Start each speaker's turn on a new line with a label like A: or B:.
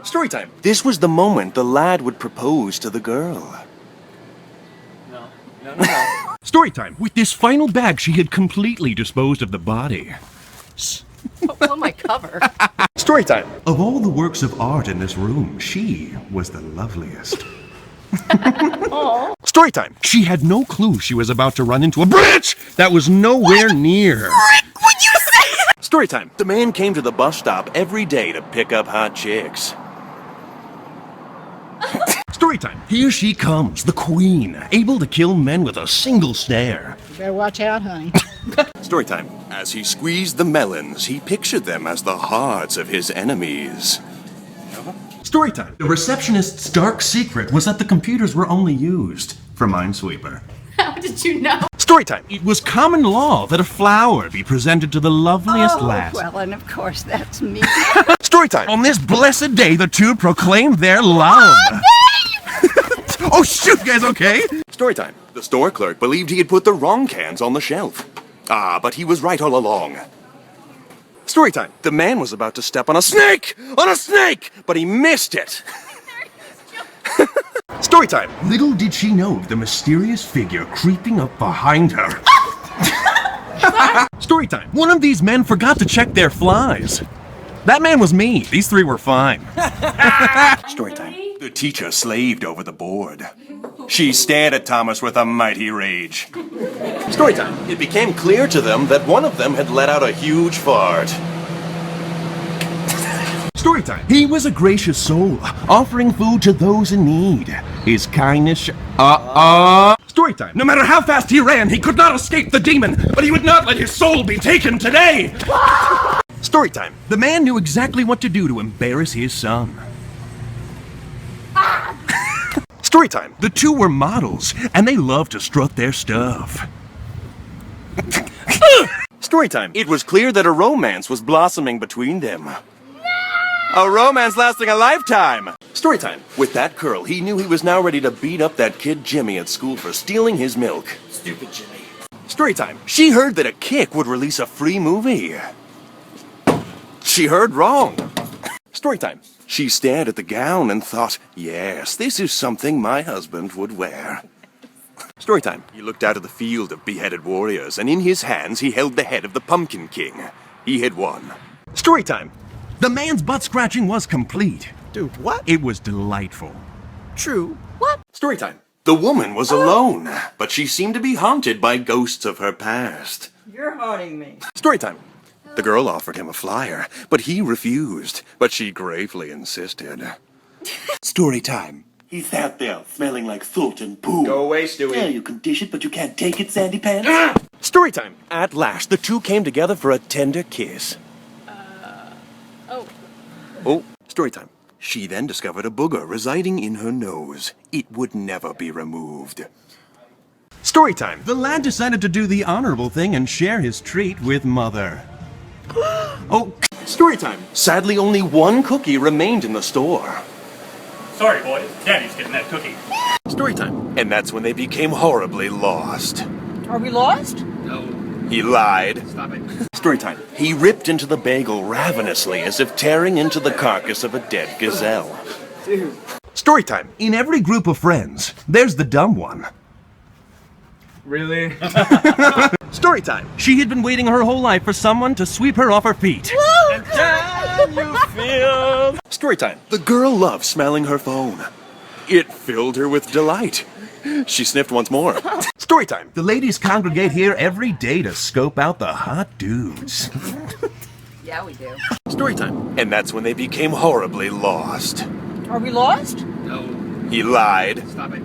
A: Storytime. This was the moment the lad would propose to the girl.
B: No.
C: Storytime. With this final bag, she had completely disposed of the body.
D: What will my cover?
A: Storytime.
C: Of all the works of art in this room, she was the loveliest.
A: Storytime.
C: She had no clue she was about to run into a bridge that was nowhere near.
D: Would you say?
A: Storytime. The man came to the bus stop every day to pick up hot chicks.
C: Storytime. Here she comes, the queen, able to kill men with a single stare.
E: You better watch out, honey.
A: Storytime. As he squeezed the melons, he pictured them as the hearts of his enemies.
C: Storytime. The receptionist's dark secret was that the computers were only used for Minesweeper.
D: How did you know?
A: Storytime.
C: It was common law that a flower be presented to the loveliest lass.
E: Well, and of course that's me.
A: Storytime.
C: On this blessed day, the two proclaimed their love. Oh, shoot, guys, okay?
A: Storytime. The store clerk believed he had put the wrong cans on the shelf. Ah, but he was right all along. Storytime. The man was about to step on a snake! On a snake! But he missed it. Storytime.
C: Little did she know the mysterious figure creeping up behind her. Storytime. One of these men forgot to check their flies. That man was me. These three were fine.
A: Storytime. The teacher slaved over the board. She stared at Thomas with a mighty rage. Storytime. It became clear to them that one of them had let out a huge fart.
C: Storytime. He was a gracious soul, offering food to those in need. His kindness. Storytime. No matter how fast he ran, he could not escape the demon, but he would not let his soul be taken today.
A: Storytime.
C: The man knew exactly what to do to embarrass his son.
A: Storytime.
C: The two were models, and they loved to strut their stuff.
A: Storytime. It was clear that a romance was blossoming between them. A romance lasting a lifetime! Storytime. With that curl, he knew he was now ready to beat up that kid Jimmy at school for stealing his milk.
B: Stupid Jimmy.
A: Storytime. She heard that a Kick would release a free movie. She heard wrong. Storytime. She stared at the gown and thought, yes, this is something my husband would wear. Storytime. He looked out at the field of beheaded warriors, and in his hands he held the head of the Pumpkin King. He had won. Storytime.
C: The man's butt scratching was complete.
A: Dude, what?
C: It was delightful.
A: True. What? Storytime. The woman was alone, but she seemed to be haunted by ghosts of her past.
E: You're haunting me.
A: Storytime. The girl offered him a flyer, but he refused, but she gravely insisted. Storytime.
F: He sat there, smelling like soot and poo.
A: Go away, Stewie.
F: Yeah, you can dish it, but you can't take it, Sandy Pants.
A: Storytime. At last, the two came together for a tender kiss. Oh, storytime. She then discovered a booger residing in her nose. It would never be removed. Storytime.
C: The lad decided to do the honorable thing and share his treat with Mother. Oh,
A: Storytime. Sadly, only one cookie remained in the store.
B: Sorry, boys. Daddy's getting that cookie.
A: Storytime. And that's when they became horribly lost.
E: Are we lost?
B: No.
A: He lied.
B: Stop it.
A: Storytime. He ripped into the bagel ravenously as if tearing into the carcass of a dead gazelle.
E: Dude.
A: Storytime.
C: in every group of friends, there's the dumb one.
B: Really?
A: Storytime.
C: She had been waiting her whole life for someone to sweep her off her feet.
B: And then you feel...
A: Storytime. The girl loved smelling her phone. It filled her with delight. She sniffed once more. Storytime.
C: The ladies congregate here every day to scope out the hot dudes.
E: Yeah, we do.
A: Storytime. And that's when they became horribly lost.
E: Are we lost?
B: No.
A: He lied.
B: Stop it.